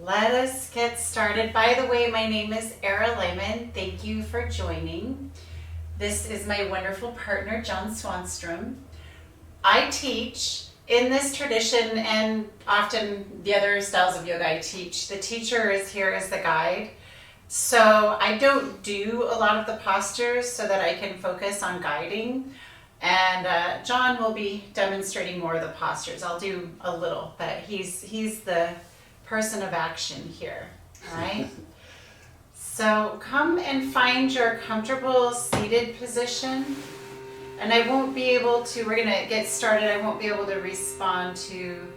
Let us get started. By the way, my name is Era Lehman. Thank you for joining. This is my wonderful partner, John Swanstrom. I teach in this tradition and often the other styles of yoga I teach. The teacher is here as the guide. So I don't do a lot of the postures so that I can focus on guiding. And John will be demonstrating more of the postures. I'll do a little, but he's the person of action here, all right? So come and find your comfortable seated position. And I won't be able to, we're gonna get started, I won't be able to respond to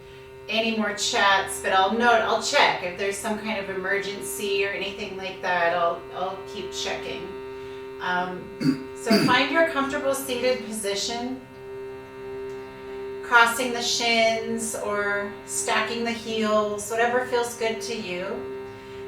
any more chats, but I'll check if there's some kind of emergency or anything like that. I'll keep checking. So find your comfortable seated position, crossing the shins or stacking the heels, whatever feels good to you.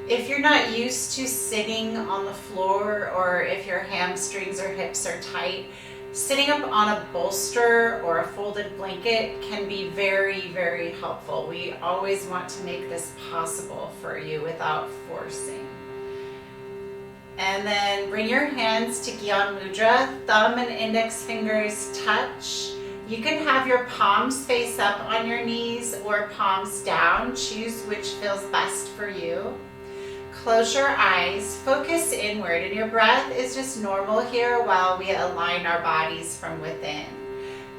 If you're not used to sitting on the floor, or if your hamstrings or hips are tight, sitting up on a bolster or a folded blanket can be very, very helpful. We always want to make this possible for you without forcing. And then bring your hands to Gyan Mudra, thumb and index fingers touch. You can have your palms face up on your knees or palms down. Choose which feels best for you. Close your eyes, focus inward, and your breath is just normal here while we align our bodies from within.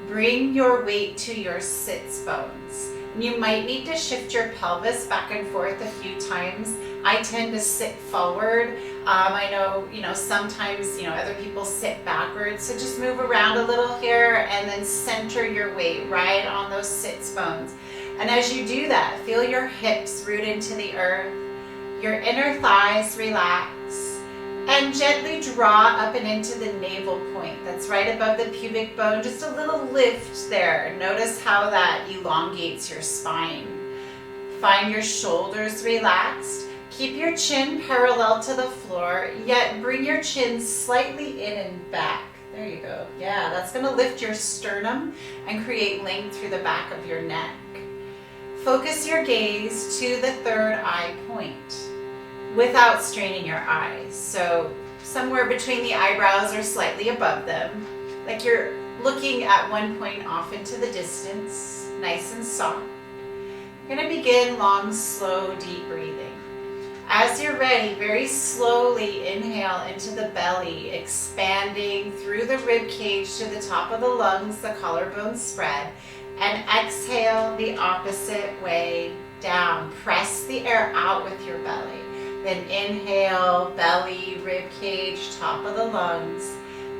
Bring your weight to your sits bones. You might need to shift your pelvis back and forth a few times. I tend to sit forward. I know, sometimes, other people sit backwards. So just move around a little here and then center your weight right on those sits bones. And as you do that, feel your hips root into the earth, your inner thighs relax, and gently draw up and into the navel point. That's right above the pubic bone. Just a little lift there. Notice how that elongates your spine. Find your shoulders relaxed. Keep your chin parallel to the floor, yet bring your chin slightly in and back. There you go. Yeah, that's going to lift your sternum and create length through the back of your neck. Focus your gaze to the third eye point without straining your eyes. So somewhere between the eyebrows or slightly above them, like you're looking at one point off into the distance, nice and soft. You're going to begin long, slow, deep breathing. As you're ready, very slowly inhale into the belly, expanding through the rib cage to the top of the lungs, the collarbone spread, and exhale the opposite way down. Press the air out with your belly. Then inhale, belly, rib cage, top of the lungs.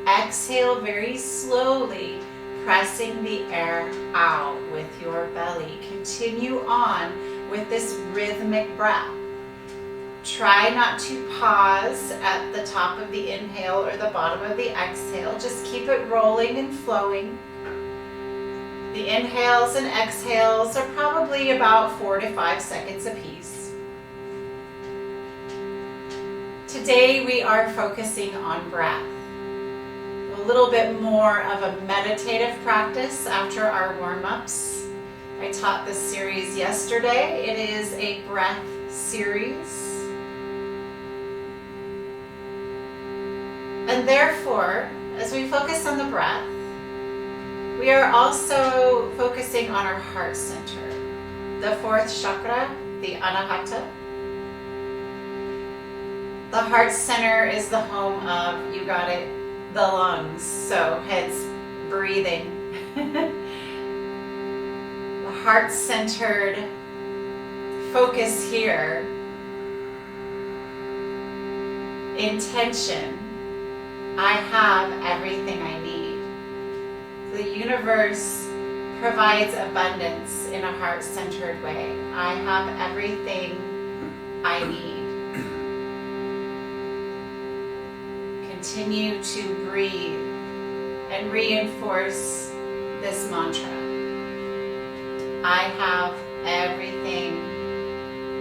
Exhale very slowly, pressing the air out with your belly. Continue on with this rhythmic breath. Try not to pause at the top of the inhale or the bottom of the exhale. Just keep it rolling and flowing. The inhales and exhales are probably about 4 to 5 seconds apiece. Today we are focusing on breath. A little bit more of a meditative practice after our warm-ups. I taught this series yesterday. It is a breath series. And therefore, as we focus on the breath, we are also focusing on our heart center, the fourth chakra, the Anahata. The heart center is the home of, you got it, the lungs, so hence breathing. The heart-centered focus here, intention. I have everything I need. The universe provides abundance in a heart-centered way. I have everything I need. Continue to breathe and reinforce this mantra. I have everything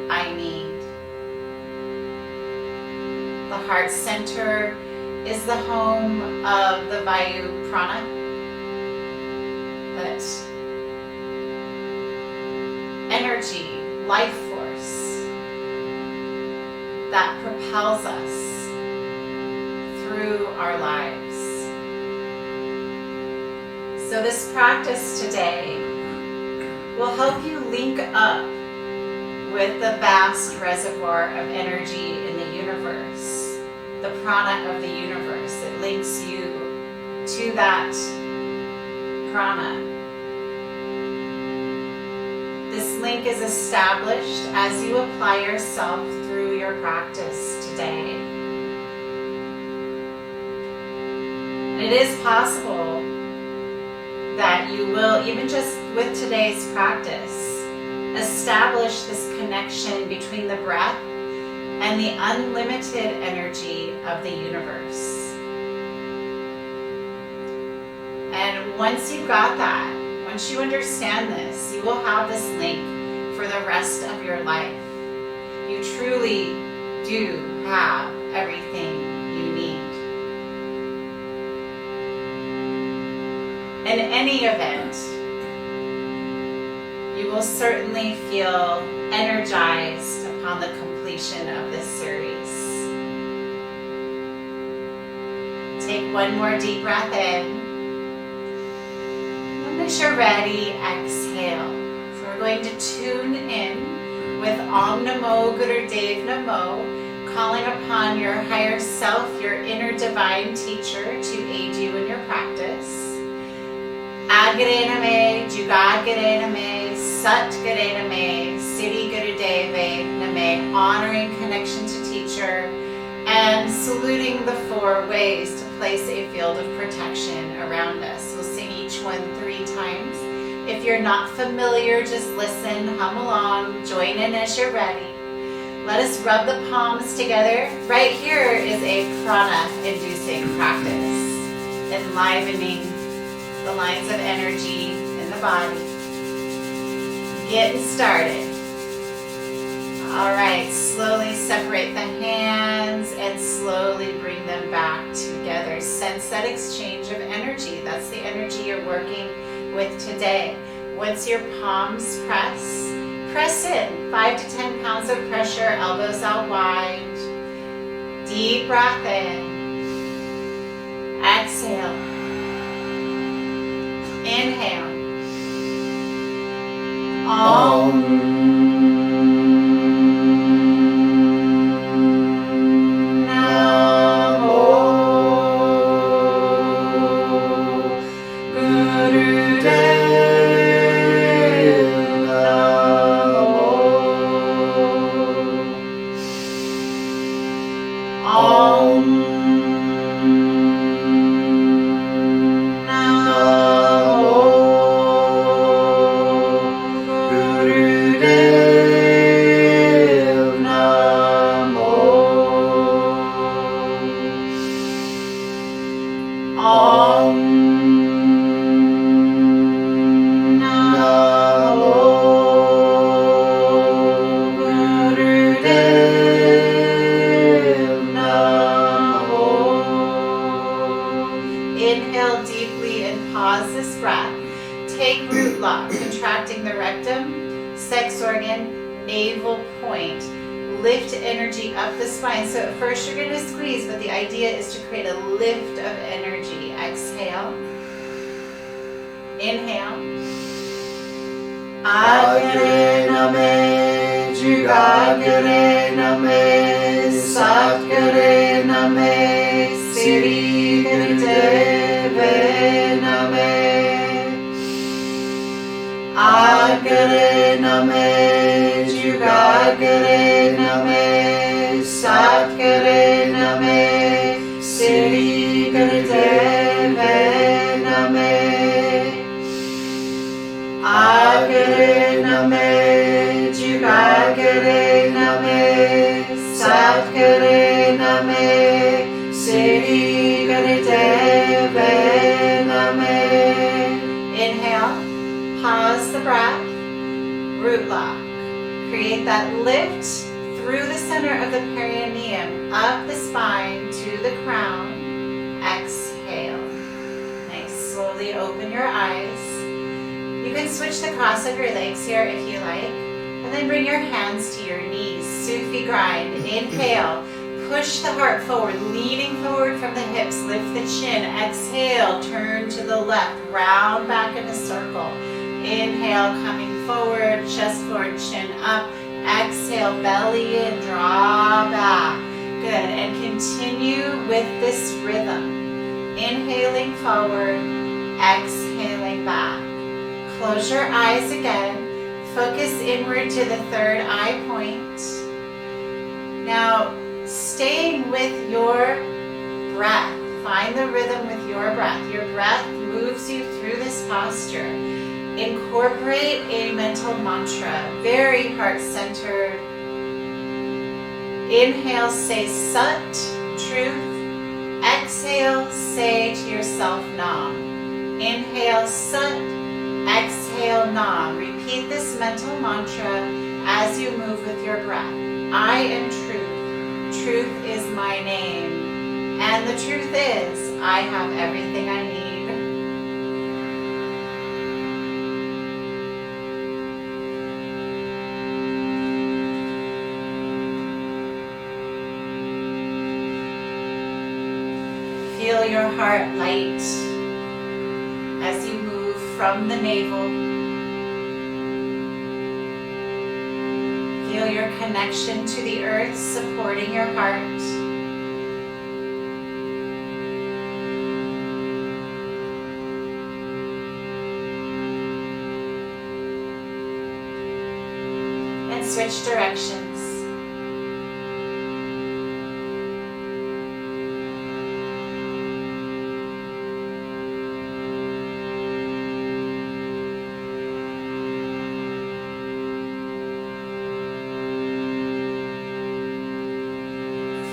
I need. The heart center is the home of the Vayu Prana, that energy, life force that propels us through our lives. So this practice today will help you link up with the vast reservoir of energy in the universe, the prana of the universe. It links you to that prana. This link is established as you apply yourself through your practice today. And it is possible that you will, even just with today's practice, establish this connection between the breath and the unlimited energy of the universe. And once you've got that, once you understand this, you will have this link for the rest of your life. You truly do have everything you need. In any event, you will certainly feel energized upon the completion of this series. Take one more deep breath in. And as you're ready, exhale. So we're going to tune in with Om Namo Gurudev Namo, calling upon your higher self, your inner divine teacher, to aid you in your practice. Agare Name, Jugad Gare Name, Sat Gare Name, Siddhi Gurudeve Name, honoring connection to teacher, and saluting the 4 ways to place a field of protection around us. We'll sing each one 3 times. If you're not familiar, just listen, hum along, join in as you're ready. Let us rub the palms together. Right here is a prana-inducing practice, enlivening the lines of energy in the body. Getting started. All right, slowly separate the hands and slowly bring them back together. Sense that exchange of energy. That's the energy you're working with today. Once your palms press in. 5 to 10 pounds of pressure, elbows out wide. Deep breath in. Exhale. Inhale. Om. Inhale deeply and pause this breath. Take root lock, contracting the rectum, sex organ, navel point. Lift energy up the spine. So at first you're going to squeeze, but the idea is to create a lift of energy. Exhale. Inhale. Agare Name, Jugagare Name, Satgare Name, Siddhi Gurudeve Name. Agare Name, Jugagare Name, Satgare Name, Siddhi Gurudeve Name. Agare Name, Jugagare Name, Satgare Name, Siddhi Gurudeve Name. Inhale, pause the breath, root lock. Create that lift through the center of the perineum, up the spine to the crown. Exhale. Nice, slowly open your eyes. You can switch the cross of your legs here if you like. And then bring your hands to your knees, Sufi grind. Inhale, push the heart forward, leaning forward from the hips, lift the chin. Exhale, turn to the left, round back in a circle. Inhale, coming forward, chest forward, chin up. Exhale, belly in, draw back. Good, and continue with this rhythm. Inhaling forward, exhaling back. Close your eyes again. Focus inward to the third eye point. Now, staying with your breath. Find the rhythm with your breath. Your breath moves you through this posture. Incorporate a mental mantra, very heart-centered. Inhale, say Sat, truth. Exhale, say to yourself Nam. Inhale, Sat. Exhale, Nam. Repeat this mental mantra as you move with your breath. I am truth. Truth is my name. And the truth is, I have everything I need. Feel your heart light as you move from the navel. Feel your connection to the earth supporting your heart. And switch directions.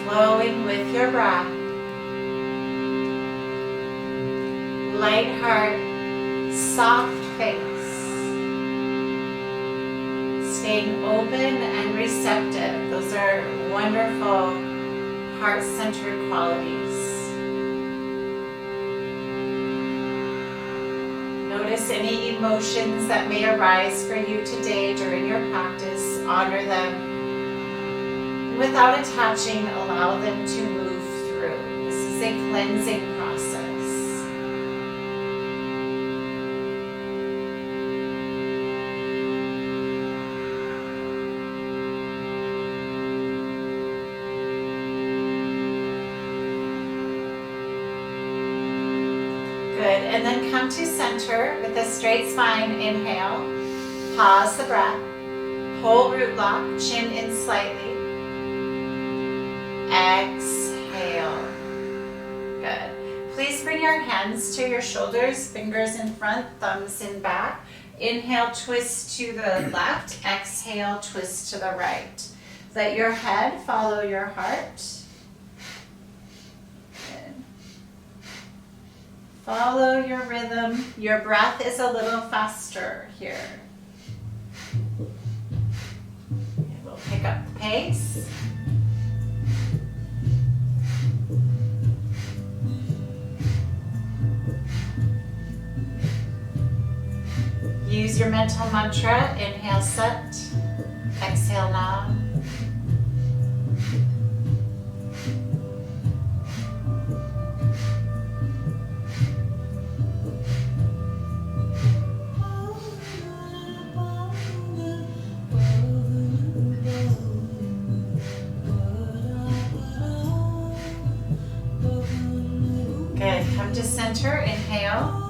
Flowing with your breath. Light heart, soft face. Staying open and receptive. Those are wonderful heart-centered qualities. Notice any emotions that may arise for you today during your practice. Honor them. Without attaching, allow them to move through. This is a cleansing process. Good, and then come to center with a straight spine. Inhale, pause the breath, pull root lock, chin in slightly. Exhale. Good. Please bring your hands to your shoulders, fingers in front, thumbs in back. Inhale, twist to the left. Exhale, twist to the right. Let your head follow your heart. Good. Follow your rhythm. Your breath is a little faster here. And we'll pick up the pace. Use your mental mantra. Inhale, Sat. Exhale, Nam. Good. Come to center. Inhale.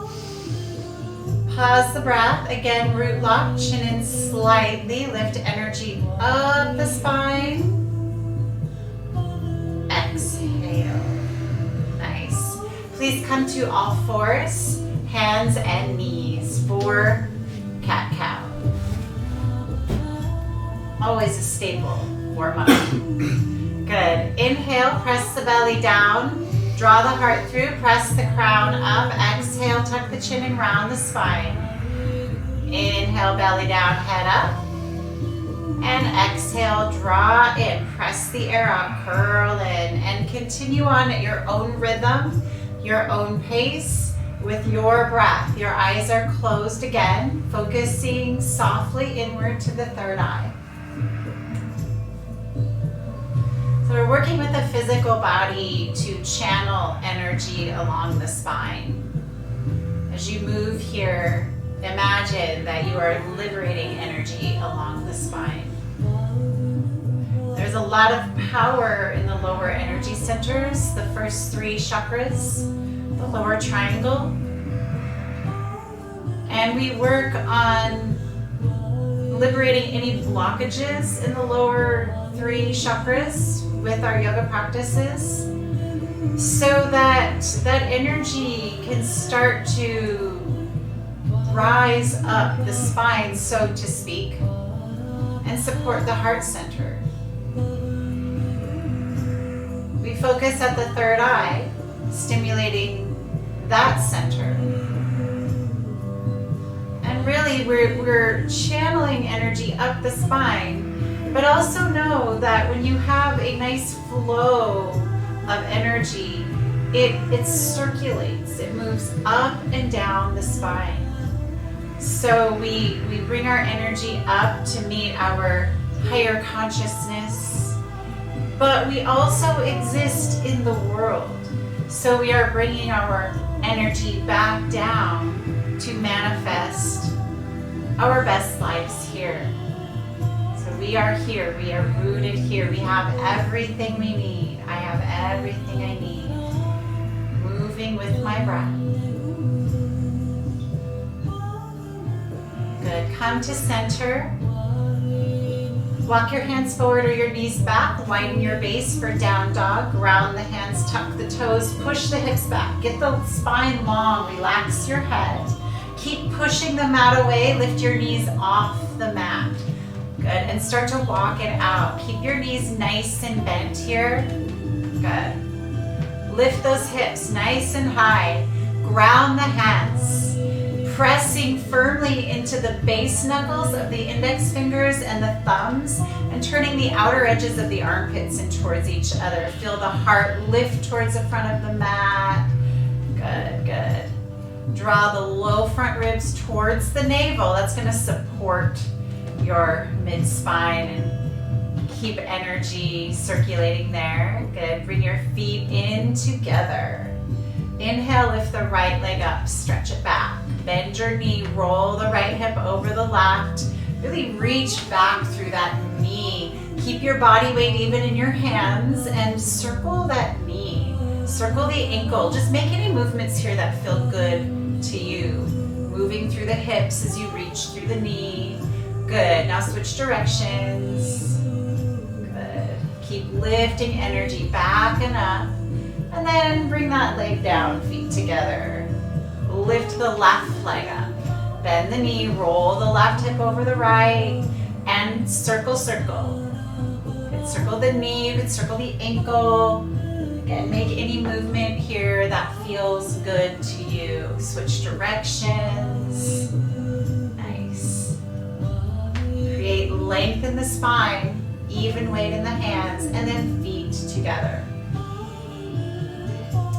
Pause the breath. Again, root lock, chin in slightly. Lift energy up the spine. Exhale. Nice. Please come to all fours, hands and knees for cat-cow. Always a staple warm-up. Good. Inhale, press the belly down. Draw the heart through, press the crown up. Exhale, tuck the chin and round the spine. Inhale, belly down, head up. And exhale, draw in. Press the air out, curl in. And continue on at your own rhythm, your own pace. with your breath. Your eyes are closed again, focusing softly inward to the third eye. So we're working with the physical body to channel energy along the spine. As you move here, imagine that you are liberating energy along the spine. There's a lot of power in the lower energy centers, the first 3 chakras, the lower triangle. And we work on liberating any blockages in the lower 3 chakras with our yoga practices, so that that energy can start to rise up the spine, so to speak, and support the heart center. We focus at the third eye, stimulating that center. And really, we're channeling energy up the spine, but also know that when you have a nice flow of energy, it circulates, it moves up and down the spine. So we bring our energy up to meet our higher consciousness, but we also exist in the world. So we are bringing our energy back down to manifest our best lives here. So we are here, we are rooted here, we have everything we need. I have everything I need. Moving with my breath. Good. Come to center. Walk your hands forward or your knees back. Widen your base for down dog. Ground the hands, tuck the toes, push the hips back. Get the spine long, relax your head. Keep pushing the mat away. Lift your knees off the mat. Good. And start to walk it out. Keep your knees nice and bent here. Good. Lift those hips nice and high. Ground the hands. Pressing firmly into the base knuckles of the index fingers and the thumbs, and turning the outer edges of the armpits in towards each other. Feel the heart lift towards the front of the mat. Good, good. Draw the low front ribs towards the navel. That's going to support your mid-spine and keep energy circulating there. Good. Bring your feet in together. Inhale, lift the right leg up, stretch it back. Bend your knee, roll the right hip over the left. Really reach back through that knee. Keep your body weight even in your hands and circle that knee. Circle the ankle. Just make any movements here that feel good to you. Moving through the hips as you reach through the knee. Good. Now switch directions. Good. Keep lifting energy back and up. And then bring that leg down, feet together. Lift the left leg up. Bend the knee, roll the left hip over the right, and circle, circle. You can circle the knee, you can circle the ankle. Again, make any movement here that feels good to you. Switch directions. Nice. Create length in the spine, even weight in the hands, and then feet together.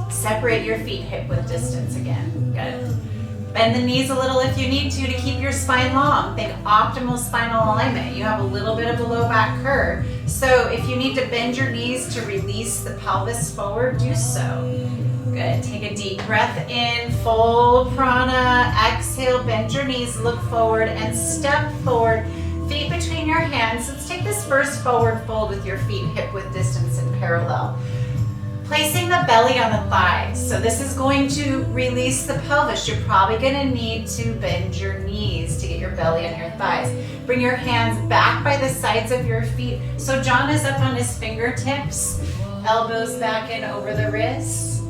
Separate your feet hip width distance again. Good. Bend the knees a little if you need to keep your spine long. Think optimal spinal alignment. You have a little bit of a low back curve. So if you need to bend your knees to release the pelvis forward, do so. Good. Take a deep breath in, full prana. Exhale, bend your knees, look forward and step forward. Feet between your hands. Let's take this first forward fold with your feet hip width distance in parallel. Placing the belly on the thighs. So this is going to release the pelvis. You're probably going to need to bend your knees to get your belly on your thighs. Bring your hands back by the sides of your feet. So John is up on his fingertips. Elbows back in over the wrists.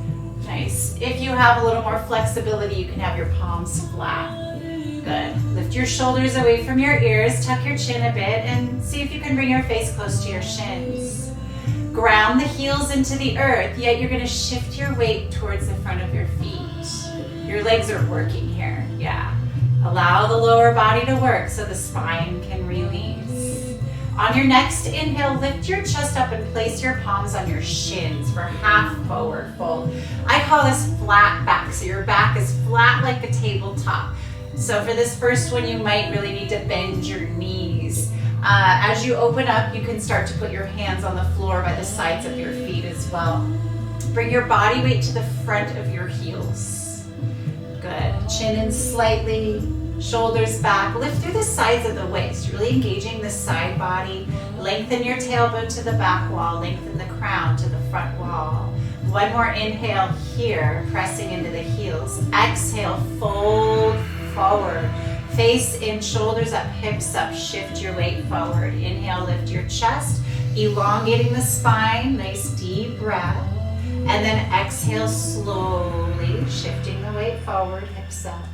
Nice. If you have a little more flexibility, you can have your palms flat. Good. Lift your shoulders away from your ears. Tuck your chin a bit and see if you can bring your face close to your shins. Ground the heels into the earth, yet you're going to shift your weight towards the front of your feet. Your legs are working here, yeah. Allow the lower body to work so the spine can release. On your next inhale, lift your chest up and place your palms on your shins for half forward fold. I call this flat back, so your back is flat like a tabletop. So for this first one, you might really need to bend your knees. As you open up, you can start to put your hands on the floor by the sides of your feet as well. Bring your body weight to the front of your heels. Good. Chin in slightly, shoulders back. Lift through the sides of the waist, really engaging the side body. Lengthen your tailbone to the back wall. Lengthen the crown to the front wall. One more inhale here, pressing into the heels. Exhale, fold forward. Face in, shoulders up, hips up. Shift your weight forward. Inhale, lift your chest, elongating the spine. Nice deep breath. And then exhale slowly, shifting the weight forward, hips up.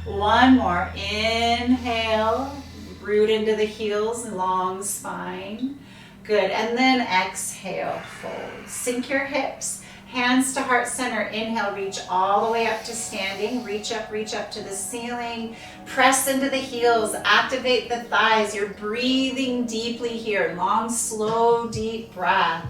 One more. Inhale, root into the heels, long spine. Good. And then exhale, fold. Sink your hips. Hands to heart center. Inhale, reach all the way up to standing. Reach up to the ceiling. Press into the heels. Activate the thighs. You're breathing deeply here. Long, slow, deep breath.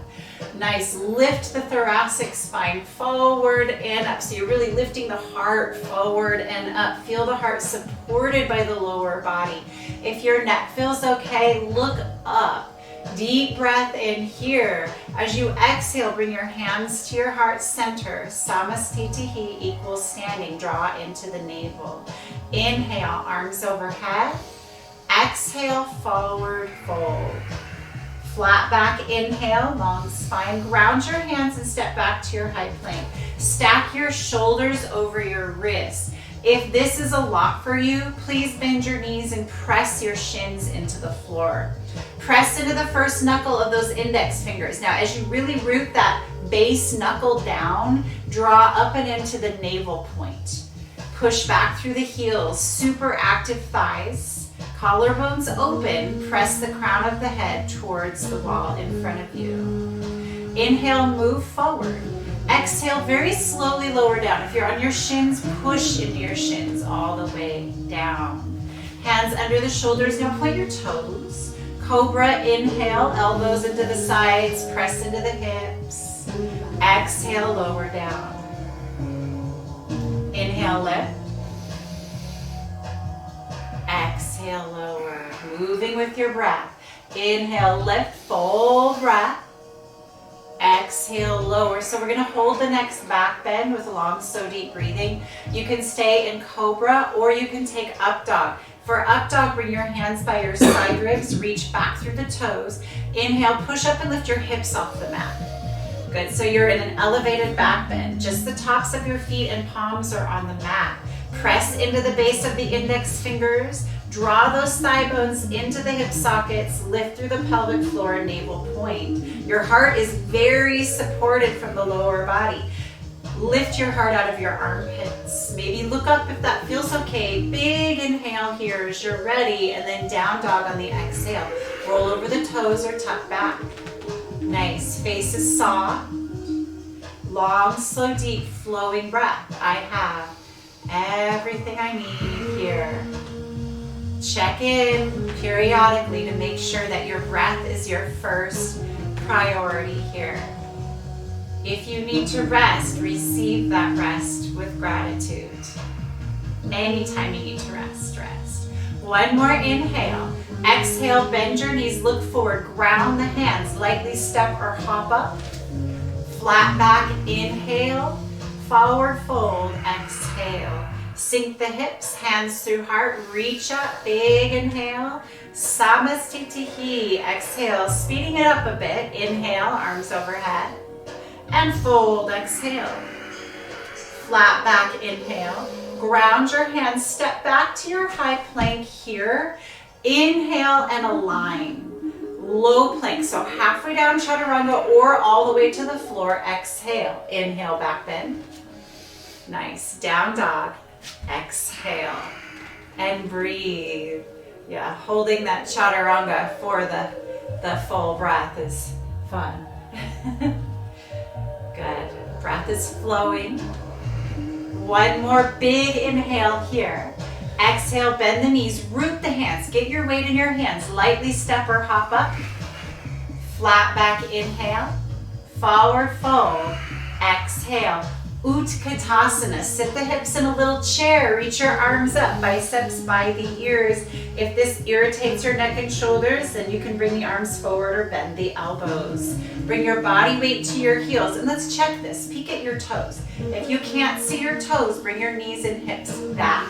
Nice. Lift the thoracic spine forward and up. So you're really lifting the heart forward and up. Feel the heart supported by the lower body. If your neck feels okay, look up. Deep breath in here. As you exhale, bring your hands to your heart center. Samastitihi equals standing. Draw into the navel. Inhale, arms overhead. Exhale, forward fold. Flat back, inhale, long spine. Ground your hands and step back to your high plank. Stack your shoulders over your wrists. If this is a lot for you, please bend your knees and press your shins into the floor. Press into the first knuckle of those index fingers. Now, as you really root that base knuckle down, draw up and into the navel point. Push back through the heels, super active thighs. Collarbones open, press the crown of the head towards the wall in front of you. Inhale, move forward. Exhale, very slowly lower down. If you're on your shins, push into your shins all the way down. Hands under the shoulders, now point your toes. Cobra, inhale, elbows into the sides, press into the hips. Exhale, lower down. Inhale, lift. Exhale, lower. Moving with your breath. Inhale, lift, full breath. Exhale, lower. So we're going to hold the next back bend with long, slow, deep breathing. You can stay in Cobra or you can take Up Dog. For Up Dog, bring your hands by your side ribs, reach back through the toes. Inhale, push up and lift your hips off the mat. Good, so you're in an elevated back bend. Just the tops of your feet and palms are on the mat. Press into the base of the index fingers. Draw those thigh bones into the hip sockets. Lift through the pelvic floor, navel point. Your heart is very supported from the lower body. Lift your heart out of your armpits. Maybe look up if that feels okay. Big inhale here as you're ready, and then down dog on the exhale. Roll over the toes or tuck back. Nice. Face is soft. Long, slow, deep, flowing breath. I have everything I need here. Check in periodically to make sure that your breath is your first priority here. If you need to rest, receive that rest with gratitude. Anytime you need to rest, rest. One more inhale. Exhale, bend your knees, look forward, ground the hands, lightly step or hop up. Flat back, inhale, forward fold, exhale. Sink the hips, hands through heart, reach up, big inhale. Samastitihi, exhale, speeding it up a bit. Inhale, arms overhead. And fold, exhale. Flat back, inhale. Ground your hands, step back to your high plank here. Inhale and align. Low plank, so halfway down chaturanga or all the way to the floor. Exhale, inhale, back bend. Nice, down dog. Exhale and breathe. Yeah, holding that chaturanga for the full breath is fun. Good. Breath is flowing. One more big inhale here. Exhale, bend the knees, root the hands. Get your weight in your hands. Lightly step or hop up. Flat back, inhale. Forward fold. Exhale. Utkatasana. Sit the hips in a little chair. Reach your arms up, biceps by the ears. If this irritates your neck and shoulders, then you can bring the arms forward or bend the elbows. Bring your body weight to your heels. And let's check this. Peek at your toes. If you can't see your toes, bring your knees and hips back.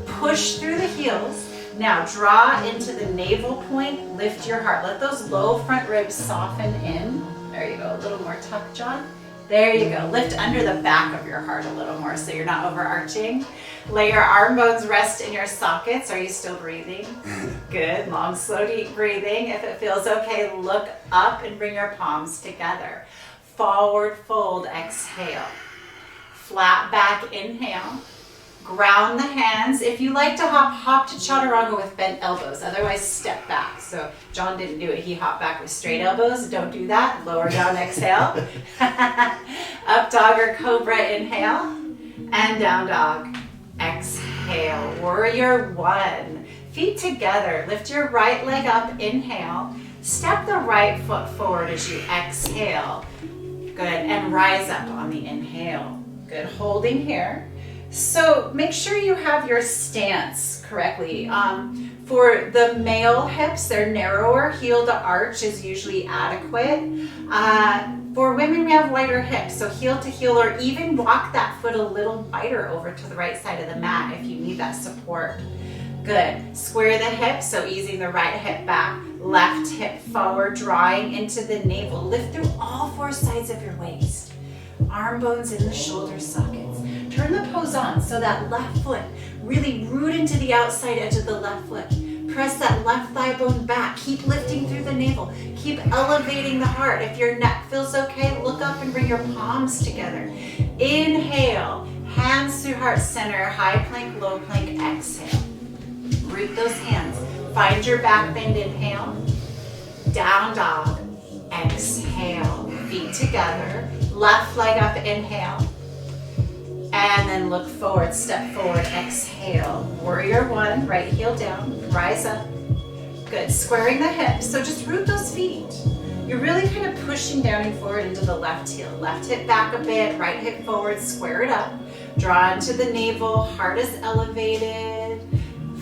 Push through the heels. Now draw into the navel point. Lift your heart. Let those low front ribs soften in. There you go. A little more tuck, John. There you go. Lift under the back of your heart a little more so you're not overarching. Let your arm bones rest in your sockets. Are you still breathing? Good. Long, slow, deep breathing. If it feels okay, look up and bring your palms together. Forward fold, exhale. Flat back, inhale. Ground the hands. If you like to hop to chaturanga with bent elbows. Otherwise, step back. So John didn't do it. He hopped back with straight elbows. Don't do that. Lower down, exhale. Up dog or cobra, inhale. And down dog, exhale. Warrior one. Feet together. Lift your right leg up, inhale. Step the right foot forward as you exhale. Good. And rise up on the inhale. Good. Holding here. So make sure you have your stance correctly. For the male hips, they're narrower. Heel to arch is usually adequate. For women, we have wider hips, so heel to heel, or even walk that foot a little wider over to the right side of the mat if you need that support. Good. Square the hips, so easing the right hip back. Left hip forward, drawing into the navel. Lift through all four sides of your waist. Arm bones in the shoulder sockets. Turn the pose on so that left foot, really root into the outside edge of the left foot. Press that left thigh bone back. Keep lifting through the navel. Keep elevating the heart. If your neck feels okay, look up and bring your palms together. Inhale, hands through heart center, high plank, low plank, exhale. Root those hands. Find your back bend, inhale. Down dog, exhale. Feet together. Left leg up, inhale. And then look forward, step forward, exhale. Warrior one, right heel down, rise up. Good, squaring the hips, so just root those feet. You're really kind of pushing down and forward into the left heel. Left hip back a bit, right hip forward, square it up. Draw into the navel, heart is elevated,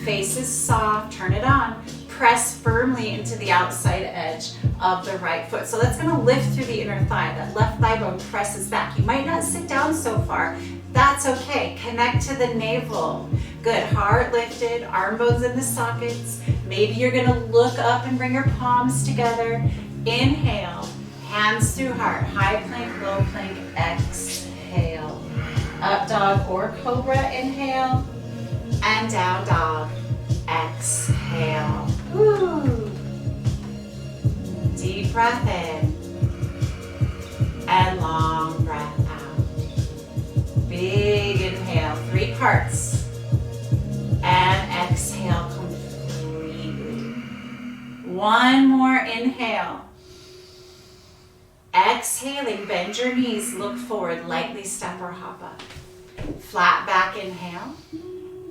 face is soft, turn it on. Press firmly into the outside edge of the right foot. So that's gonna lift through the inner thigh. That left thigh bone presses back. You might not sit down so far. That's okay. Connect to the navel. Good. Heart lifted, arm bones in the sockets. Maybe you're gonna look up and bring your palms together. Inhale, hands through heart. High plank, low plank, exhale. Up dog or cobra, inhale. And down dog, exhale. Woo. Deep breath in. And long breath out. Big inhale, 3 parts. And exhale completely. One more inhale. Exhaling, bend your knees, look forward, lightly step or hop up. Flat back, inhale.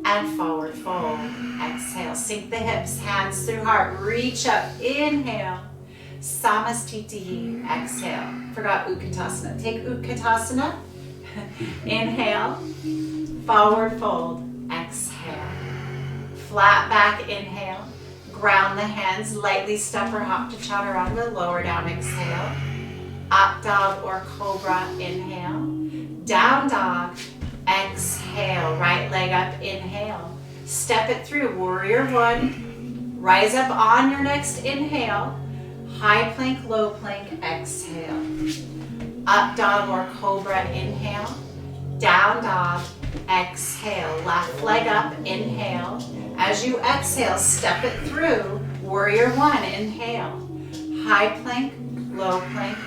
And forward fold. Exhale, sink the hips, hands through heart, reach up, inhale. Samastiti, exhale. Forgot Utkatasana. Take Utkatasana. Inhale, forward fold, exhale. Flat back, inhale. Ground the hands, lightly step or hop to chaturanga, lower down, exhale. Up dog or cobra, inhale. Down dog, exhale. Right leg up, inhale. Step it through, warrior one. Rise up on your next inhale. High plank, low plank, exhale. Up dog or cobra, inhale. Down dog, exhale. Left leg up, inhale. As you exhale, step it through. Warrior one, inhale. High plank, low plank,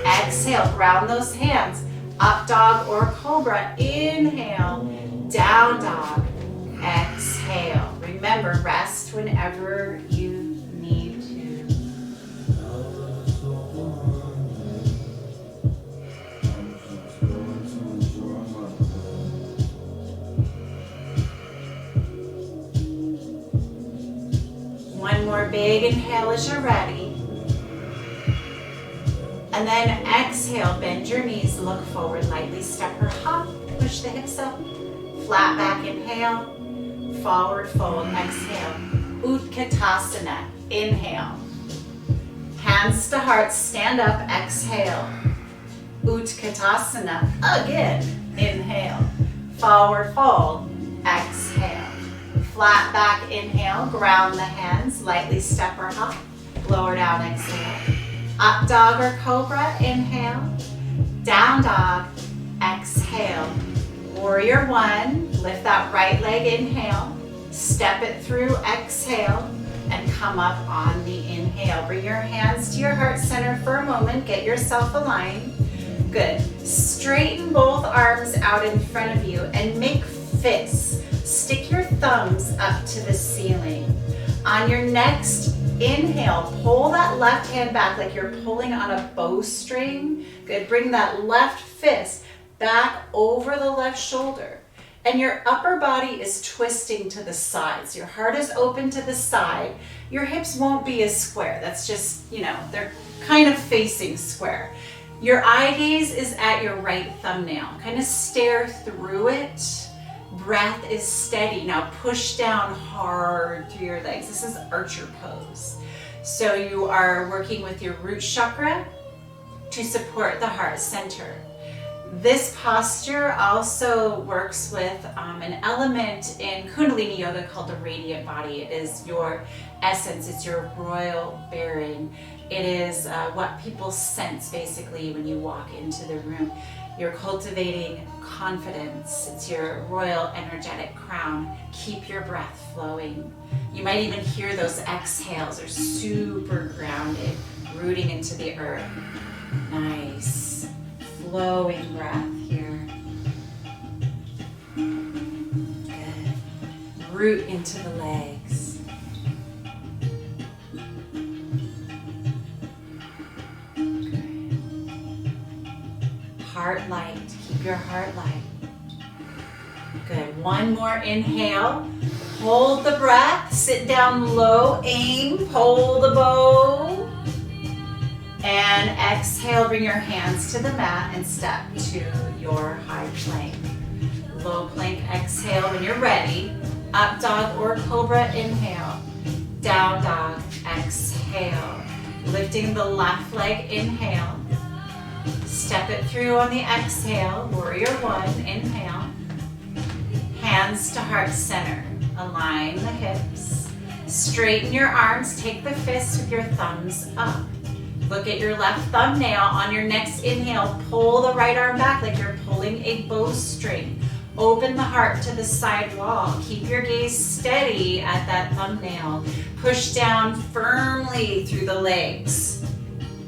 exhale. Ground those hands. Up dog or cobra, inhale. Down dog, exhale. Remember, rest whenever you need to. more big inhale as you're ready. And then exhale, bend your knees, look forward, lightly step or hop, push the hips up, flat back inhale, forward fold, exhale, Utkatasana, inhale. Hands to heart, stand up, exhale, Utkatasana, again, inhale, forward fold, exhale, flat back inhale, ground the hands, lightly step or hop, lower down, exhale. Up dog or cobra, inhale. Down dog, exhale. Warrior one, lift that right leg, inhale. Step it through, exhale, and come up on the inhale. Bring your hands to your heart center for a moment. Get yourself aligned. Good. Straighten both arms out in front of you and make fists. Stick your thumbs up to the ceiling. On your next inhale, pull that left hand back like you're pulling on a bowstring. Good, bring that left fist back over the left shoulder. And your upper body is twisting to the sides. Your heart is open to the side. Your hips won't be as square. That's just, they're kind of facing square. Your eye gaze is at your right thumbnail. Kind of stare through it. Breath is steady. Now push down hard through your legs. This is archer pose. So you are working with your root chakra to support the heart center. This posture also works with an element in Kundalini Yoga called the radiant body. It is your essence. It's your royal bearing. It is what people sense basically when you walk into the room. You're cultivating confidence. It's your royal energetic crown. Keep your breath flowing. You might even hear those exhales. They're super grounded, rooting into the earth. Nice. Flowing breath here. Good. Root into the legs. Heart light. Keep your heart light. Good. One more inhale. Hold the breath. Sit down low. Aim. Pull the bow. And exhale. Bring your hands to the mat and step to your high plank. Low plank. Exhale when you're ready. Up dog or cobra. Inhale. Down dog. Exhale. Lifting the left leg. Inhale. Step it through on the exhale. Warrior one, inhale. Hands to heart center. Align the hips. Straighten your arms. Take the fists with your thumbs up. Look at your left thumbnail. On your next inhale, pull the right arm back like you're pulling a bowstring. Open the heart to the side wall. Keep your gaze steady at that thumbnail. Push down firmly through the legs.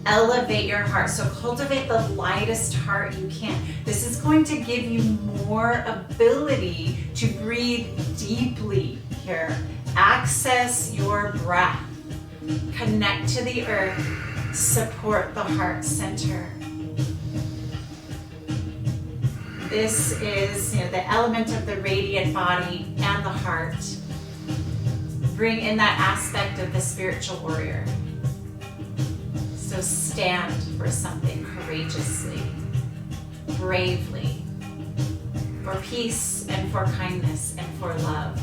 Elevate your heart. So cultivate the lightest heart you can. This is going to give you more ability to breathe deeply here. Access your breath. Connect to the earth. Support the heart center. This is the element of the radiant body and the heart. Bring in that aspect of the spiritual warrior. So stand for something courageously, bravely, for peace and for kindness and for love.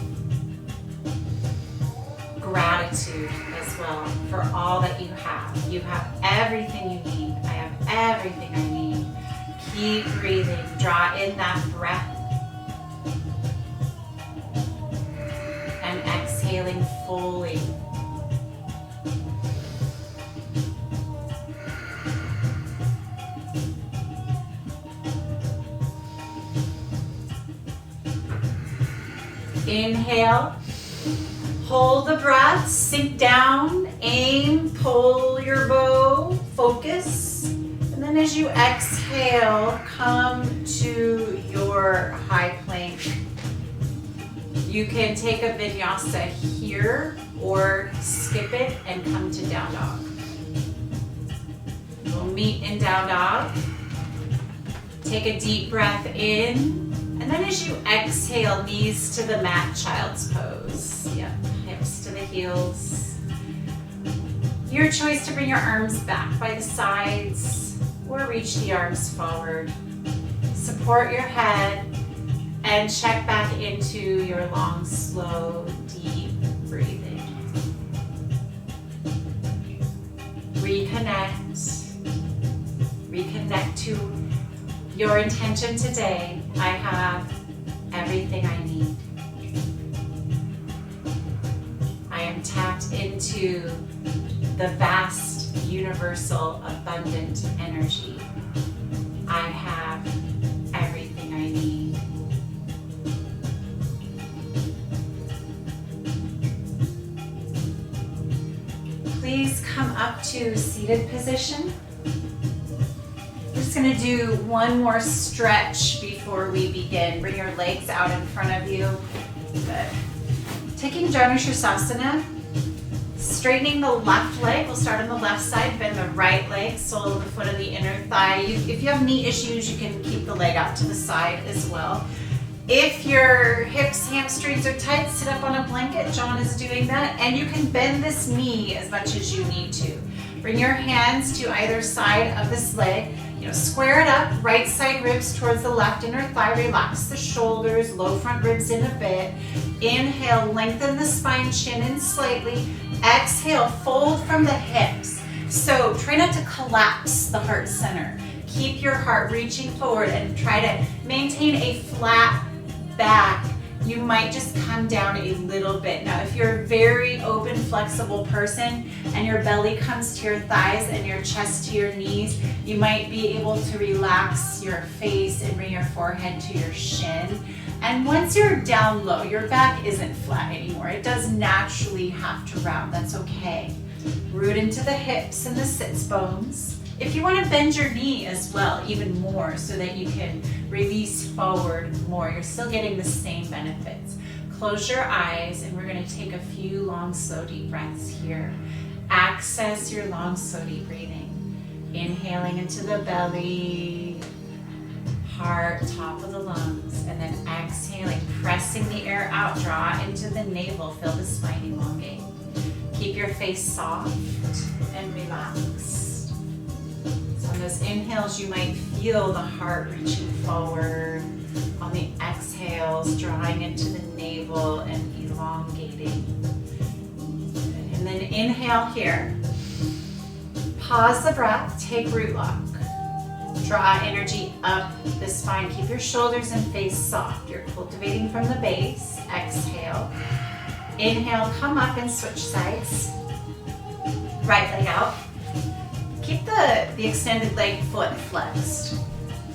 Gratitude as well for all that you have. You have everything you need. I have everything I need. Keep breathing. Draw in that breath. And exhaling fully. Inhale, hold the breath, sink down, aim, pull your bow, focus. And then as you exhale, come to your high plank. You can take a vinyasa here or skip it and come to down dog. We'll meet in down dog. Take a deep breath in. And then as you exhale, knees to the mat, child's pose. Yep, hips to the heels. Your choice to bring your arms back by the sides or reach the arms forward. Support your head and check back into your long, slow, deep breathing. Reconnect to your intention today. I have everything I need. I am tapped into the vast, universal, abundant energy. I have everything I need. Please come up to seated position. We're just going to do one more stretch before we begin. Bring your legs out in front of you. Good. Taking Janushirasana, straightening the left leg. We'll start on the left side, bend the right leg, sole of the foot of the inner thigh. If you have knee issues, you can keep the leg out to the side as well. If your hips, hamstrings are tight, sit up on a blanket. John is doing that. And you can bend this knee as much as you need to. Bring your hands to either side of this leg. Square it up, right side ribs towards the left inner thigh. Relax the shoulders, low front ribs in a bit. Inhale, lengthen the spine, chin in slightly. Exhale, fold from the hips. So try not to collapse the heart center. Keep your heart reaching forward and try to maintain a flat back. You might just come down a little bit. Now, if you're a very open, flexible person and your belly comes to your thighs and your chest to your knees, you might be able to relax your face and bring your forehead to your shin. And once you're down low, your back isn't flat anymore. It does naturally have to round. That's okay. Root into the hips and the sits bones. If you want to bend your knee as well, even more, so that you can release forward more, you're still getting the same benefits. Close your eyes and we're going to take a few long, slow, deep breaths here. Access your long, slow, deep breathing. Inhaling into the belly, heart, top of the lungs, and then exhaling, pressing the air out, draw into the navel, feel the spine elongate. Keep your face soft and relaxed. On those inhales, you might feel the heart reaching forward. On the exhales, drawing into the navel and elongating. And then inhale here. Pause the breath, take root lock. Draw energy up the spine. Keep your shoulders and face soft. You're cultivating from the base. Exhale. Inhale, come up and switch sides. Right leg out. Keep the extended leg foot flexed.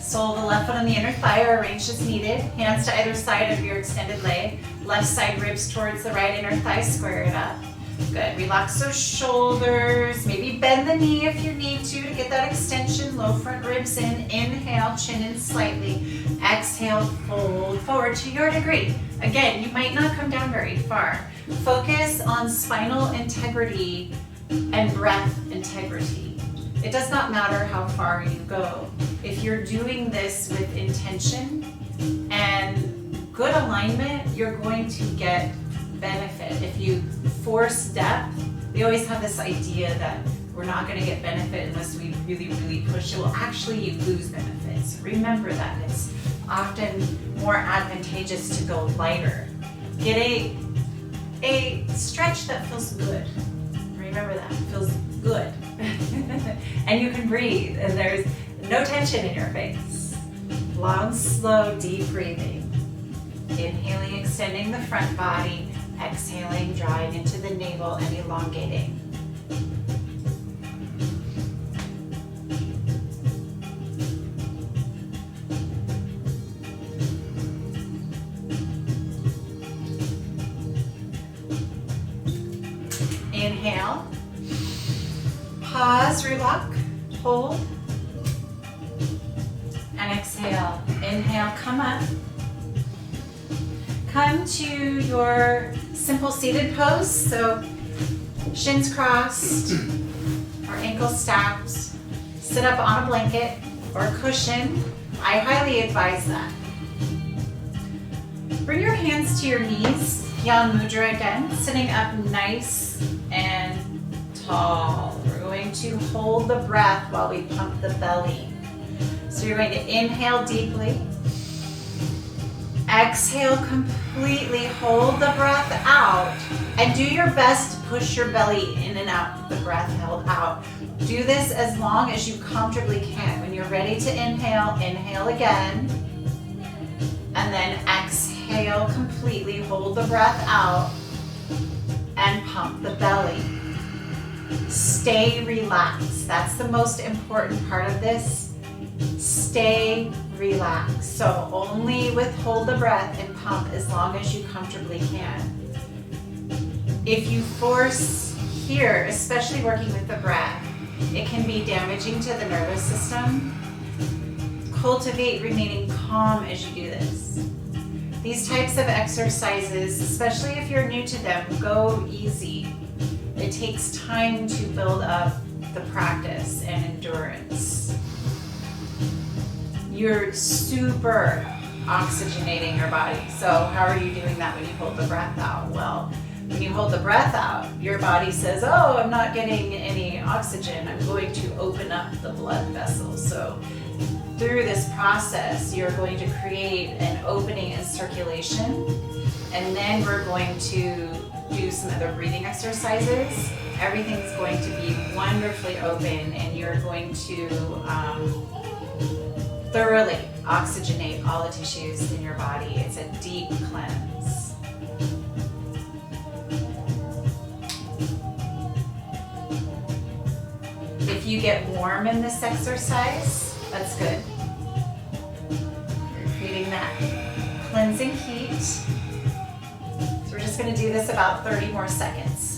Sole of the left foot on the inner thigh are arranged as needed. Hands to either side of your extended leg. Left side ribs towards the right inner thigh. Square it up. Good. Relax those shoulders. Maybe bend the knee if you need to get that extension. Low front ribs in. Inhale, chin in slightly. Exhale, fold forward to your degree. Again, you might not come down very far. Focus on spinal integrity and breath integrity. It does not matter how far you go. If you're doing this with intention and good alignment, you're going to get benefit. If you force depth, we always have this idea that we're not going to get benefit unless we really, really push it. Well, actually, you lose benefits. Remember that. It's often more advantageous to go lighter. Get a stretch that feels good. Remember that. It feels good. And you can breathe, and there's no tension in your face. Long, slow, deep breathing. Inhaling, extending the front body. Exhaling, drawing into the navel and elongating. Inhale. Pause, relock, hold, and exhale. Inhale, come up. Come to your simple seated pose. So shins crossed or ankles stacked. Sit up on a blanket or a cushion. I highly advise that. Bring your hands to your knees. Yan Mudra again. Sitting up nice and tall. We're going to hold the breath while we pump the belly. So you're going to inhale deeply. Exhale completely, hold the breath out, and do your best to push your belly in and out with the breath held out. Do this as long as you comfortably can. When you're ready to inhale, inhale again, and then exhale completely, hold the breath out, and pump the belly. Stay relaxed. That's the most important part of this. Stay relaxed. So only withhold the breath and pump as long as you comfortably can. If you force here, especially working with the breath, it can be damaging to the nervous system. Cultivate remaining calm as you do this. These types of exercises, especially if you're new to them, go easy. It takes time to build up the practice and endurance. You're super oxygenating your body. So how are you doing that when you hold the breath out? Well, when you hold the breath out, your body says, oh, I'm not getting any oxygen. I'm going to open up the blood vessels. So through this process, you're going to create an opening in circulation. And then we're going to do some other breathing exercises. Everything's going to be wonderfully open, and you're going to thoroughly oxygenate all the tissues in your body. It's a deep cleanse. If you get warm in this exercise, that's good. You're creating that cleansing heat. So we're just going to do this about 30 more seconds.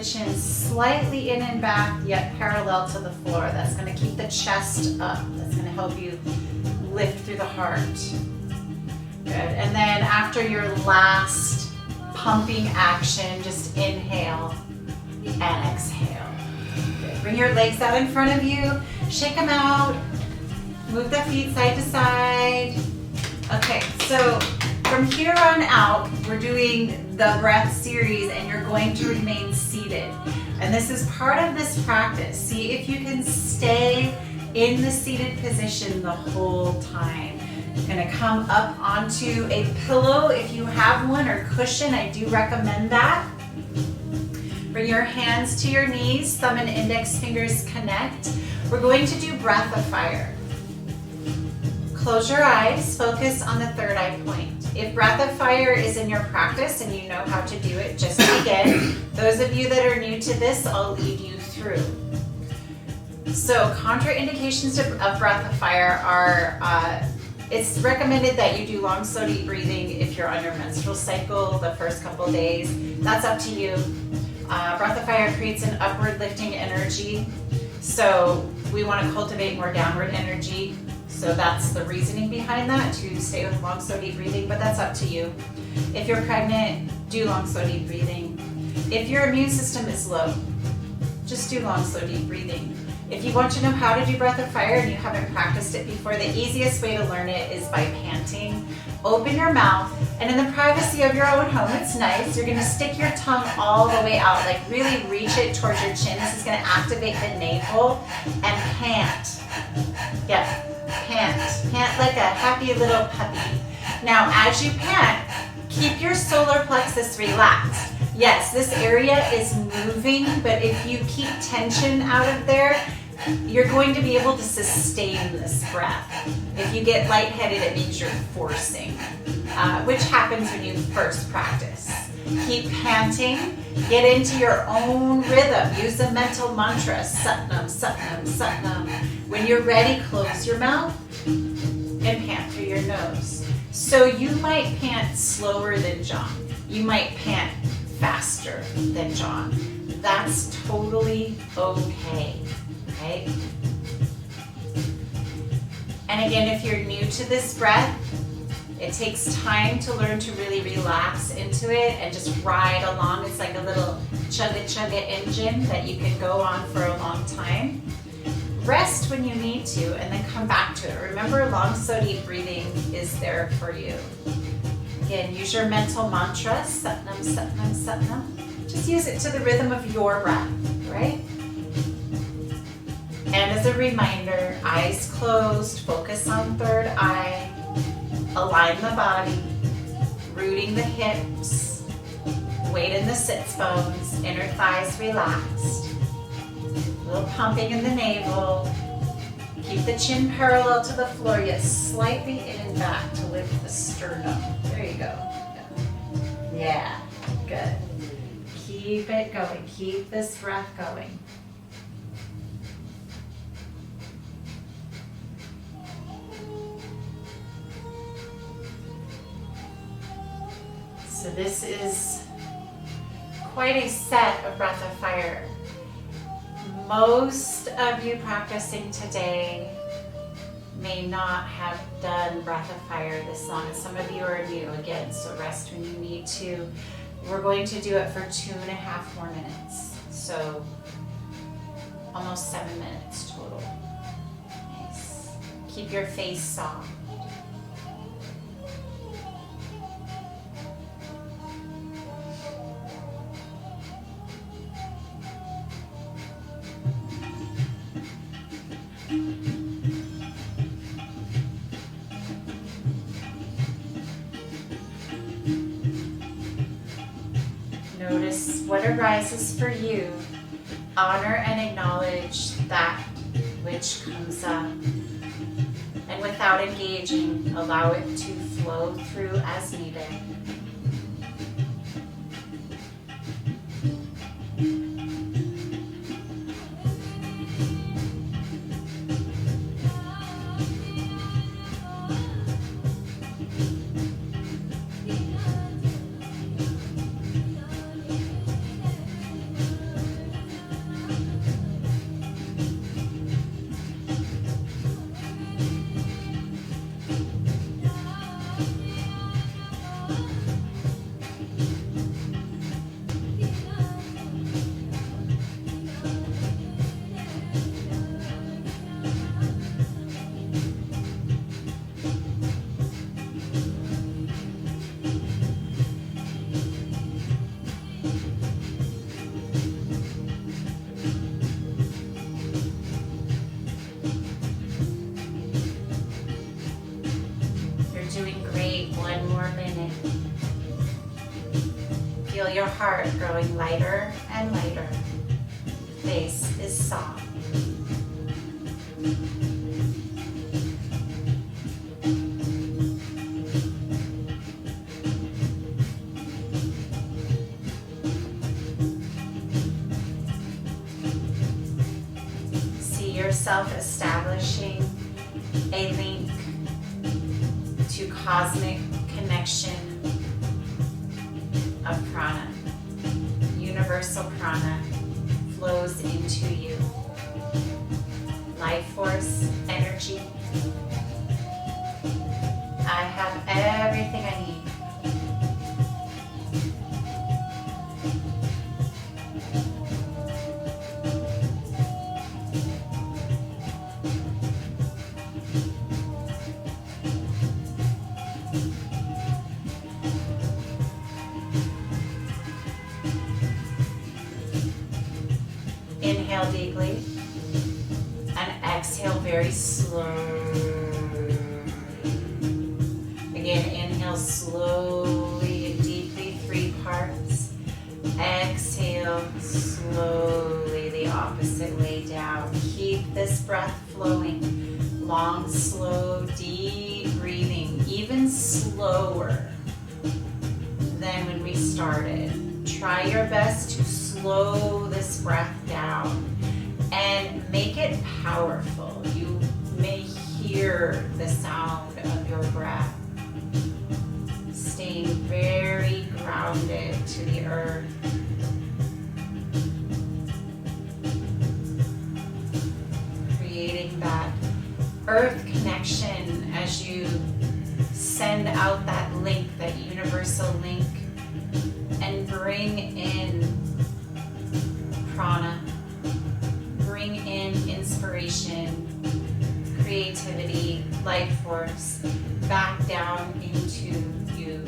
Chin slightly in and back, yet parallel to the floor. That's going to keep the chest up. That's going to help you lift through the heart. Good. And then after your last pumping action, just inhale and exhale. Good. Bring your legs out in front of you. Shake them out. Move the feet side to side. Okay, so from here on out, we're doing the breath series, and you're going to remain seated. And this is part of this practice. See if you can stay in the seated position the whole time. You're gonna come up onto a pillow if you have one, or cushion. I do recommend that. Bring your hands to your knees, thumb and index fingers connect. We're going to do breath of fire. Close your eyes, focus on the third eye point. If breath of fire is in your practice and you know how to do it, just begin. Those of you that are new to this, I'll lead you through. So contraindications of breath of fire are, it's recommended that you do long, slow, deep breathing if you're on your menstrual cycle the first couple of days. That's up to you. Breath of fire creates an upward lifting energy. So we want to cultivate more downward energy. So that's the reasoning behind that, to stay with long, slow, deep breathing, but that's up to you. If you're pregnant, do long, slow, deep breathing. If your immune system is low, just do long, slow, deep breathing. If you want to know how to do breath of fire and you haven't practiced it before, the easiest way to learn it is by panting. Open your mouth, and in the privacy of your own home, it's nice, you're gonna stick your tongue all the way out, like really reach it towards your chin. This is gonna activate the navel, and pant. Yeah. Pant like a happy little puppy. Now, as you pant, keep your solar plexus relaxed. Yes, this area is moving, but if you keep tension out of there, you're going to be able to sustain this breath. If you get lightheaded, it means you're forcing, which happens when you first practice. Keep panting, get into your own rhythm. Use the mental mantra, Satnam, Satnam, Satnam. When you're ready, close your mouth and pant through your nose. So you might pant slower than John. You might pant faster than John. That's totally okay, right? And again, if you're new to this breath, It takes time to learn to really relax into it and just ride along. It's like a little chugga engine that you can go on for a long time. Rest when you need to and then come back to it. Remember, long, slow, deep breathing is there for you. Again, use your mental mantra, Satnam, Satnam, Satnam. Just use it to the rhythm of your breath, right? And as a reminder, eyes closed, focus on third eye, align the body, rooting the hips, weight in the sits bones, inner thighs relaxed. A little pumping in the navel. Keep the chin parallel to the floor, yet slightly in and back to lift the sternum. There you go. Yeah, good. Keep it going. Keep this breath going. So this is quite a set of Breath of Fire. Most of you practicing today may not have done Breath of Fire this long, and some of you are new again, so rest when you need to. We're going to do it for 2.5 more minutes, so almost 7 minutes total. Nice. Keep your face soft. Notice what arises for you. Honor and acknowledge that which comes up. And without engaging, allow it to flow through as needed. Feel your heart growing lighter and lighter. Face is soft. See yourself establishing a link to cosmic connection of prana. Universal prana flows into you. Life force, energy. I have everything I need. Inhale deeply and exhale very slow. Again, inhale slowly and deeply, 3 parts. Exhale slowly the opposite way down. Keep this breath flowing. Long, slow, deep breathing, even slower than when we started. Try your best to slow this breath down and make it powerful. You may hear the sound of your breath. Staying very grounded to the earth. Creating that earth connection as as you send out that link, that universal link, and bring in prana, bring in inspiration, creativity, life force back down into you.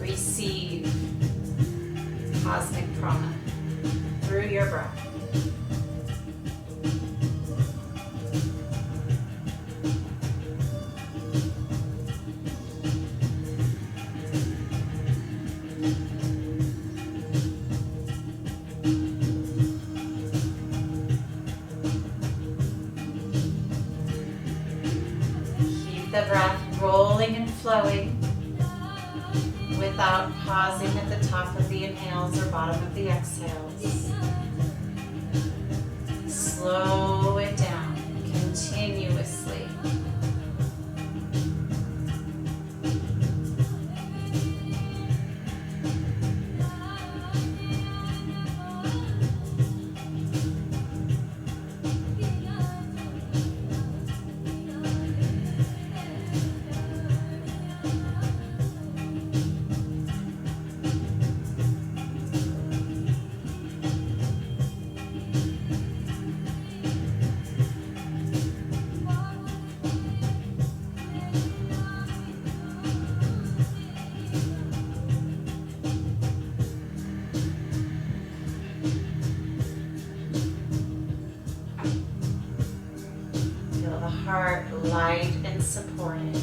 Receive cosmic prana through your breath. The breath rolling and flowing without pausing at the top of the inhales or bottom of the exhales. Slow it down continuously. Heart light and supported.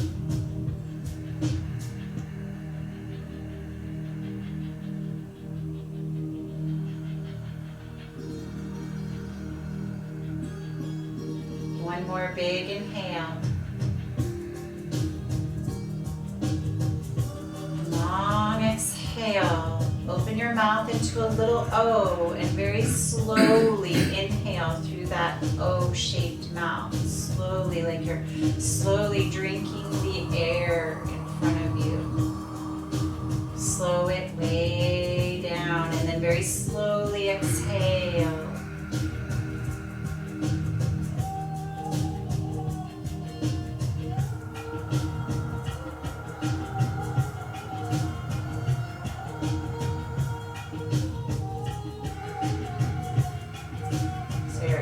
One more big inhale. Long exhale. Open your mouth into a little O and very slowly inhale through that O-shaped mouth. Slowly, like you're slowly drinking the air in front of you. Slow it way down and then very slowly exhale.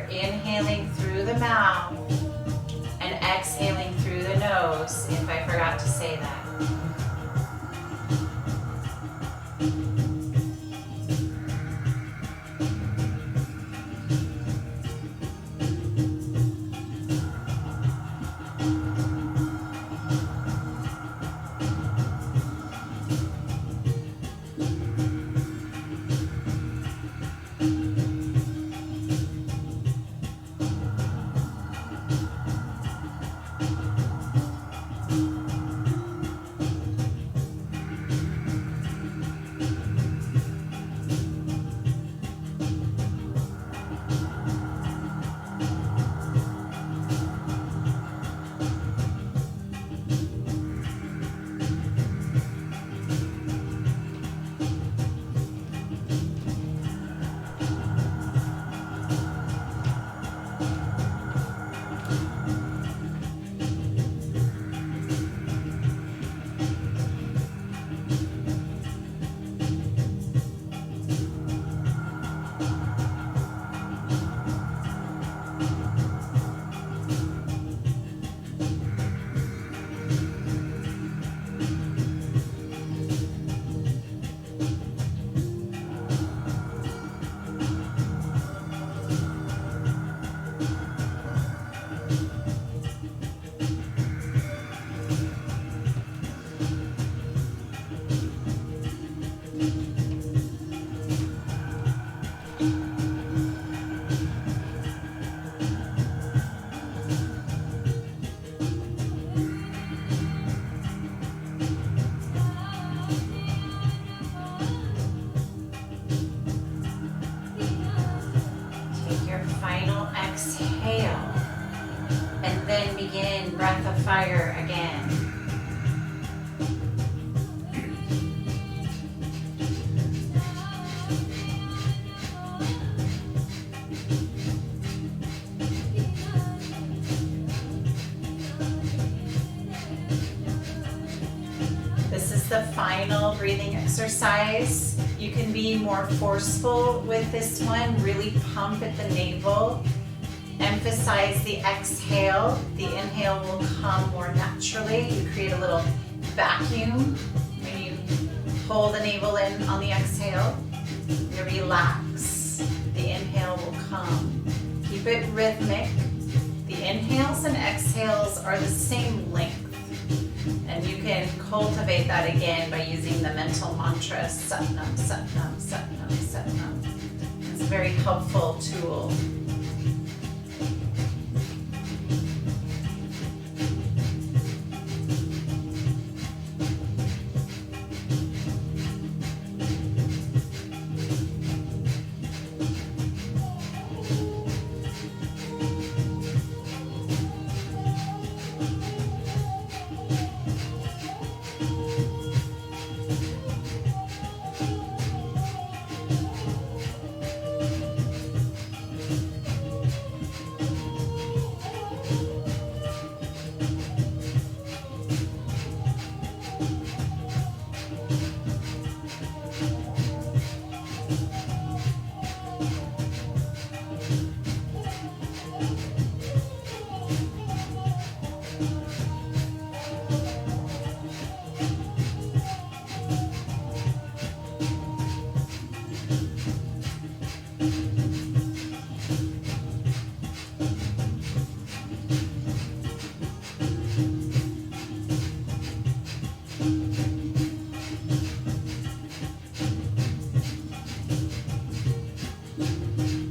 Inhaling through the mouth and exhaling through the nose, if I forgot to say that. Breath of fire again. final breathing exercise. You can be more forceful with this one. Really pump at the navel. Emphasize the exhale. The inhale will come more naturally. You create a little vacuum when you hold the navel in on the exhale. You relax. The inhale will come. Keep it rhythmic. The inhales and exhales are the same length. And you can cultivate that again by using the mental mantra Satnam, Satnam, Satnam, Satnam. It's a very helpful tool.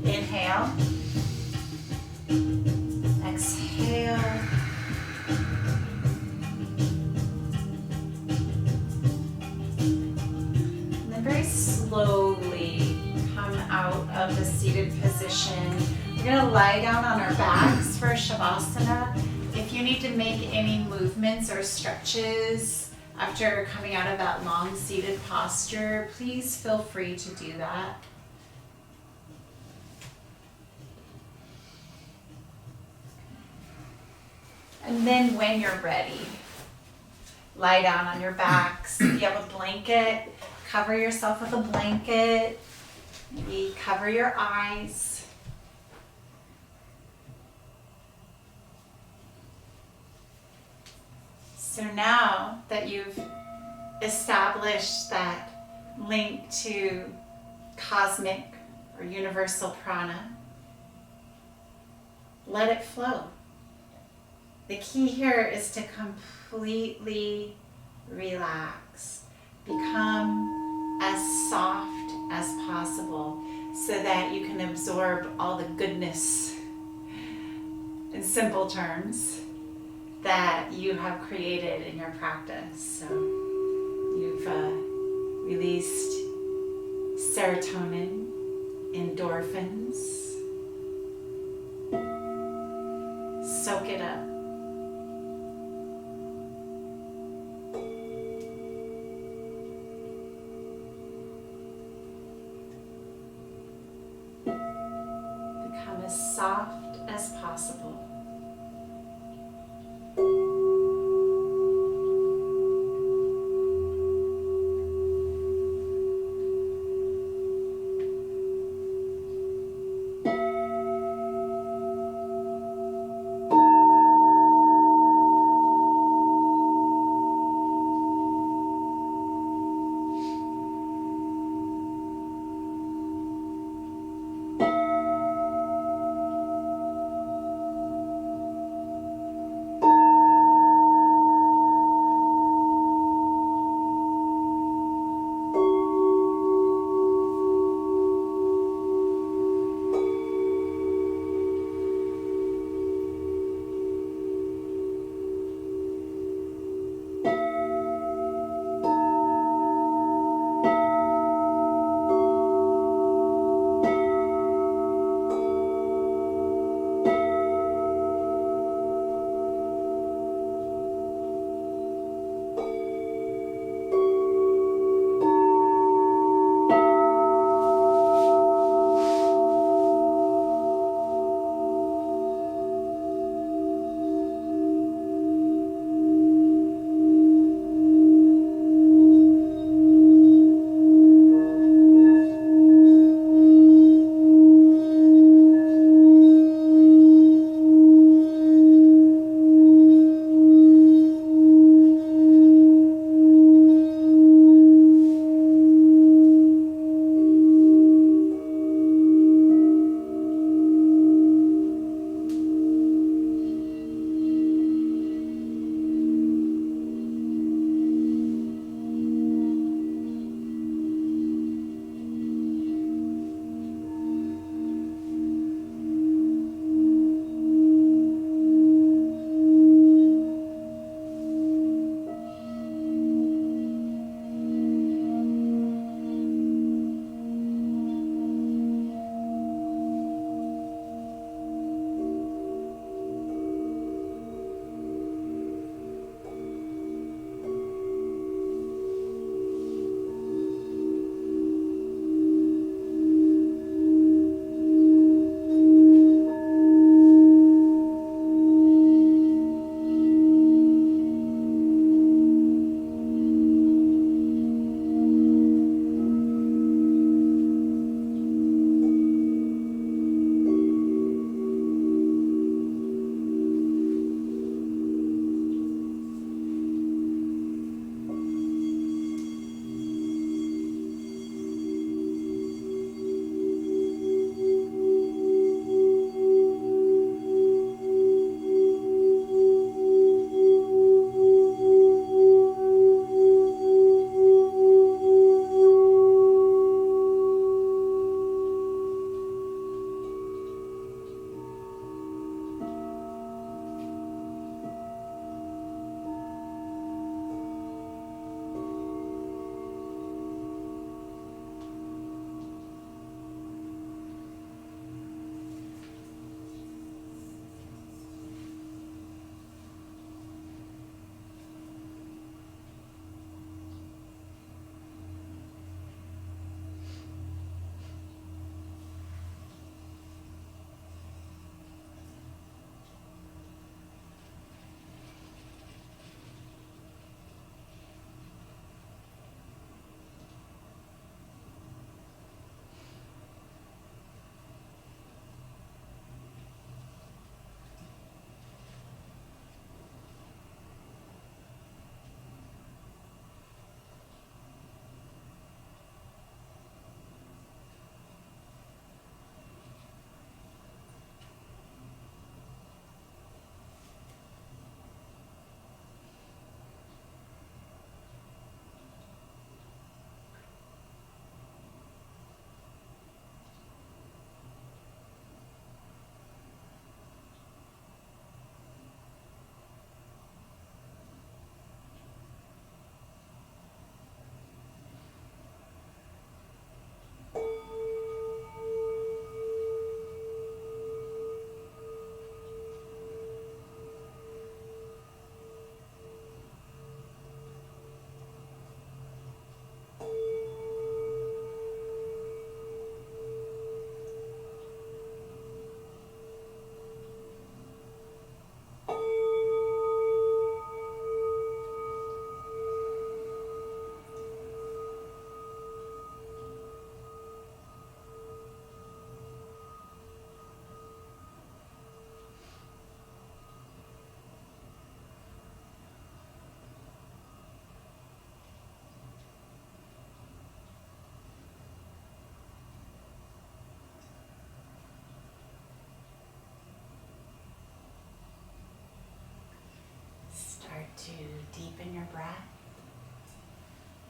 Inhale. Exhale. And then very slowly come out of the seated position. We're going to lie down on our backs for Shavasana. If you need to make any movements or stretches after coming out of that long seated posture, please feel free to do that. And then when you're ready, lie down on your backs. If you have a blanket, cover yourself with a blanket. Maybe cover your eyes. So now that you've established that link to cosmic or universal prana, let it flow. The key here is to completely relax. Become as soft as possible so that you can absorb all the goodness, in simple terms, that you have created in your practice. So you've released serotonin, endorphins. Soak it up. Become as soft as possible.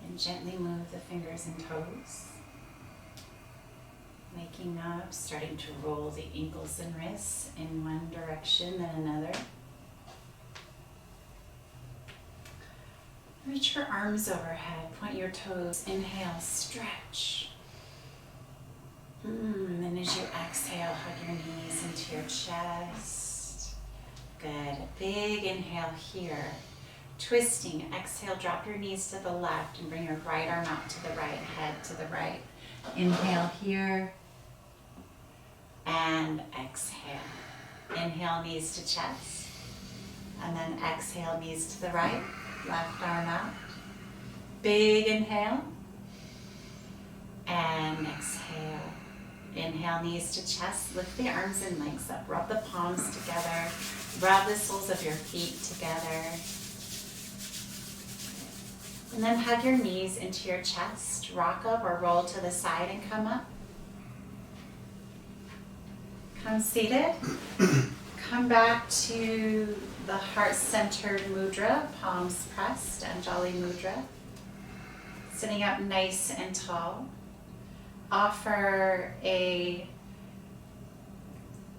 And gently move the fingers and toes. Waking up, starting to roll the ankles and wrists in one direction then another. Reach your arms overhead, point your toes. Inhale, stretch. And as you exhale, hug your knees into your chest. Good. Big inhale here. Twisting. Exhale, drop your knees to the left and bring your right arm out to the right, head to the right. Inhale here. And exhale. Inhale, knees to chest. And then exhale, knees to the right. Left arm out. Big inhale. And exhale. Inhale, knees to chest. Lift the arms and legs up. Rub the palms together. Rub the soles of your feet together. And then hug your knees into your chest. Rock up or roll to the side and come up. Come seated. Come back to the heart-centered mudra, palms pressed, Anjali mudra. Sitting up nice and tall. Offer an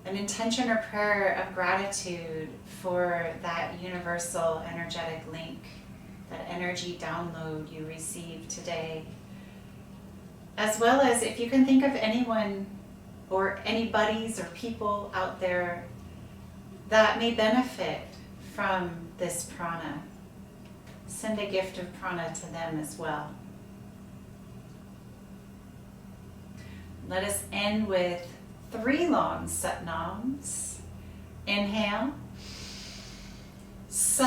intention or prayer of gratitude for that universal energetic link, that energy download you received today. As well as if you can think of anyone or anybody's or people out there that may benefit from this prana, send a gift of prana to them as well. Let us end with 3 long satnams. Inhale. Sa